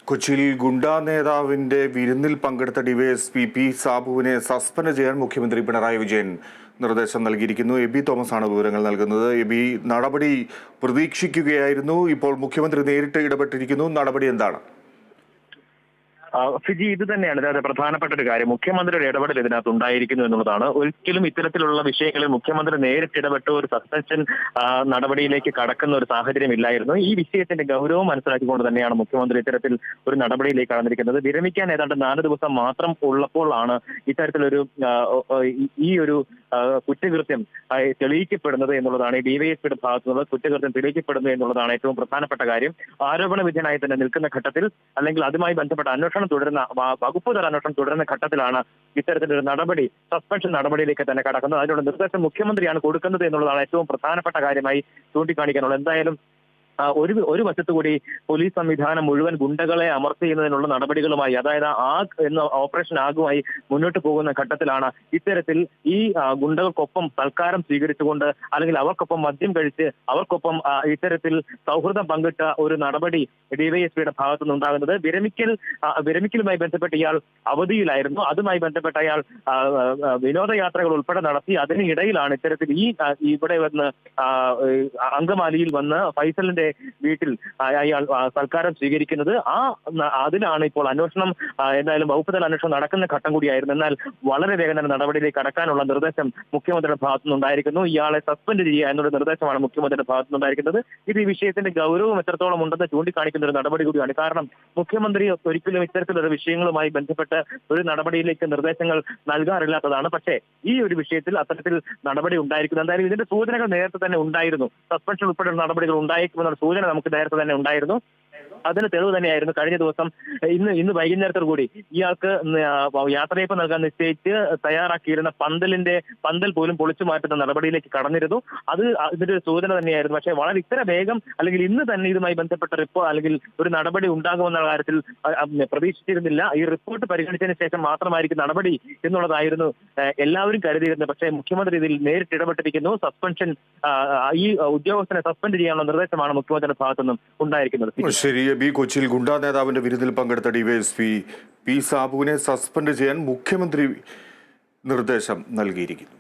കൊച്ചിയിൽ ഗുണ്ടാ നേതാവിന്റെ വിരുന്നിൽ പങ്കെടുത്ത ഡിവൈഎസ്പി പി സാബുവിനെ സസ്പെൻഡ് ചെയ്യാൻ മുഖ്യമന്ത്രി പിണറായി വിജയൻ നിർദ്ദേശം നൽകിയിരിക്കുന്നു. എബി തോമസ് ആണ് വിവരങ്ങൾ നൽകുന്നത്. എബി, നടപടി പ്രതീക്ഷിക്കുകയായിരുന്നു, ഇപ്പോൾ മുഖ്യമന്ത്രി നേരിട്ട് ഇടപെട്ടിരിക്കുന്നു. നടപടി എന്താണ്? ഫിജി, ഇത് തന്നെയാണ് അതായത് പ്രധാനപ്പെട്ട ഒരു കാര്യം. മുഖ്യമന്ത്രിയുടെ ഇടപെടൽ ഇതിനകത്ത് ഉണ്ടായിരിക്കുന്നു എന്നുള്ളതാണ്. ഒരിക്കലും ഇത്തരത്തിലുള്ള വിഷയങ്ങളിൽ മുഖ്യമന്ത്രി നേരിട്ട് ഇടപെട്ട് ഒരു സസ്പെൻഷൻ നടപടിയിലേക്ക് കടക്കുന്ന ഒരു സാഹചര്യം ഇല്ലായിരുന്നു. ഈ വിഷയത്തിന്റെ ഗൗരവം മനസ്സിലാക്കിക്കൊണ്ട് തന്നെയാണ് മുഖ്യമന്ത്രി ഇത്തരത്തിൽ ഒരു നടപടിയിലേക്ക് കടന്നിരിക്കുന്നത്. വിരമിക്കാൻ ഏതാണ്ട് 4 ദിവസം മാത്രം ഉള്ളപ്പോഴാണ് ഇത്തരത്തിലൊരു ഈ ഒരു കുറ്റകൃത്യം തെളിയിക്കപ്പെടുന്നത് എന്നുള്ളതാണ്. ഈ ഡിവൈഎസ്പിയുടെ ഭാഗത്തുനിന്ന് കുറ്റകൃത്യം തെളിയിക്കപ്പെടുന്നു എന്നുള്ളതാണ് ഏറ്റവും പ്രധാനപ്പെട്ട കാര്യം. ആരോപണ വിധേയനായി തന്നെ നിൽക്കുന്ന ഘട്ടത്തിൽ, അല്ലെങ്കിൽ അതുമായി ബന്ധപ്പെട്ട വകുപ്പ് തല അന്വേഷണം തുടരുന്ന ഘട്ടത്തിലാണ് ഇത്തരത്തിലൊരു നടപടി, സസ്പെൻഷൻ നടപടിയിലേക്ക് തന്നെ കടക്കുന്നത്. അതിനുള്ള നിർദ്ദേശം മുഖ്യമന്ത്രിയാണ് കൊടുക്കുന്നത് എന്നുള്ളതാണ് ഏറ്റവും പ്രധാനപ്പെട്ട കാര്യമായി ചൂണ്ടിക്കാണിക്കാനുള്ളത്. എന്തായാലും ഒരു വശത്തുകൂടി പോലീസ് സംവിധാനം മുഴുവൻ ഗുണ്ടകളെ അമർച്ച ചെയ്യുന്നതിനുള്ള നടപടികളുമായി, അതായത് ഓപ്പറേഷൻ ആഗുമായി മുന്നോട്ട് പോകുന്ന ഘട്ടത്തിലാണ് ഇത്തരത്തിൽ ഈ ഗുണ്ടകൾക്കൊപ്പം സൽക്കാരം സ്വീകരിച്ചുകൊണ്ട്, അല്ലെങ്കിൽ അവർക്കൊപ്പം മദ്യം കഴിച്ച് അവർക്കൊപ്പം ഇത്തരത്തിൽ സൗഹൃദം പങ്കിട്ട ഒരു നടപടി ഡിവൈഎസ്പിയുടെ ഭാഗത്തുനിന്ന് ഉണ്ടാകുന്നത്. വിരമിക്കലുമായി ബന്ധപ്പെട്ട് ഇയാൾ അവധിയിലായിരുന്നു. അതുമായി ബന്ധപ്പെട്ട അയാൾ വിനോദയാത്രകൾ ഉൾപ്പെടെ നടത്തി. അതിനിടയിലാണ് ഇത്തരത്തിൽ ഇവിടെ വന്ന് അങ്കമാലിയിൽ വന്ന് ഫൈസലിന്റെ വീട്ടിൽ അയാൾ സൽക്കാരം സ്വീകരിക്കുന്നത്. അതിലാണ് ഇപ്പോൾ അന്വേഷണം, എന്തായാലും വകുപ്പ് തല അന്വേഷണം നടക്കുന്ന ഘട്ടം കൂടിയായിരുന്നു. എന്നാൽ വളരെ വേഗം തന്നെ നടപടിയിലേക്ക് കടക്കാനുള്ള നിർദ്ദേശം മുഖ്യമന്ത്രിയുടെ ഭാഗത്തുനിന്നുണ്ടായിരിക്കുന്നു. ഇയാളെ സസ്പെൻഡ് ചെയ്യുക എന്നുള്ള നിർദ്ദേശമാണ് മുഖ്യമന്ത്രിയുടെ ഭാഗത്തുനിന്നുണ്ടായിരിക്കുന്നത്. ഇത് ഈ വിഷയത്തിന്റെ ഗൗരവം എത്രത്തോളം ഉണ്ടെന്ന് ചൂണ്ടിക്കാണിക്കുന്ന ഒരു നടപടി കൂടിയാണ്. കാരണം മുഖ്യമന്ത്രി ഒരിക്കലും ഇത്തരത്തിലുള്ള വിഷയങ്ങളുമായി ബന്ധപ്പെട്ട് ഒരു നടപടിയിലേക്ക് നിർദ്ദേശങ്ങൾ നൽകാറില്ലാത്തതാണ്. പക്ഷേ ഈ ഒരു വിഷയത്തിൽ അത്തരത്തിൽ നടപടി ഉണ്ടായിരിക്കുന്നു. എന്തായാലും ഇതിന്റെ സൂചനകൾ നേരത്തെ തന്നെ ഉണ്ടായിരുന്നു. സസ്പെൻഷൻ ഉൾപ്പെടെയുള്ള നടപടികൾ ഉണ്ടായിരിക്കുമെന്നുള്ള സൂചന നമുക്ക് നേരത്തെ തന്നെ ഉണ്ടായിരുന്നു. അതിന് തെളിവ് തന്നെയായിരുന്നു കഴിഞ്ഞ ദിവസം ഇന്ന് വൈകുന്നേരത്തോടു കൂടി ഇയാൾക്ക് യാത്രയയപ്പ് നൽകാൻ നിശ്ചയിച്ച് തയ്യാറാക്കിയിരുന്ന പന്തൽ പോലും പൊളിച്ചു മാറ്റുന്ന നടപടിയിലേക്ക് കടന്നിരുന്നു. ഇതിന്റെ ഒരു സൂചന തന്നെയായിരുന്നു. പക്ഷേ വളരെ ഇത്ര വേഗം, അല്ലെങ്കിൽ ഇന്ന് തന്നെ ഇതുമായി ബന്ധപ്പെട്ട റിപ്പോർട്ട് അല്ലെങ്കിൽ ഒരു നടപടി ഉണ്ടാകുമെന്ന കാര്യത്തിൽ പ്രതീക്ഷിച്ചിരുന്നില്ല. ഈ റിപ്പോർട്ട് പരിഗണിച്ചതിന് ശേഷം മാത്രമായിരിക്കും നടപടി എന്നുള്ളതായിരുന്നു എല്ലാവരും കരുതിയിരുന്നത്. പക്ഷേ മുഖ്യമന്ത്രി ഇതിൽ നേരിട്ട് ഇടപെട്ടിരിക്കുന്നു. സസ്പെൻഷൻ, ഈ ഉദ്യോഗസ്ഥനെ സസ്പെൻഡ് ചെയ്യാനുള്ള നിർദ്ദേശമാണ് മുഖ്യമന്ത്രിയുടെ ഭാഗത്തുനിന്നും ഉണ്ടായിരിക്കുന്നത്. ശരി, കൊച്ചിയിൽ ഗുണ്ടാ നേതാവിന്റെ വിരുന്നിൽ പങ്കെടുത്ത ഡിവൈഎസ്പി പി സാബുവിനെ സസ്പെൻഡ് ചെയ്യാൻ മുഖ്യമന്ത്രി നിർദ്ദേശം നൽകിയിരിക്കുന്നു.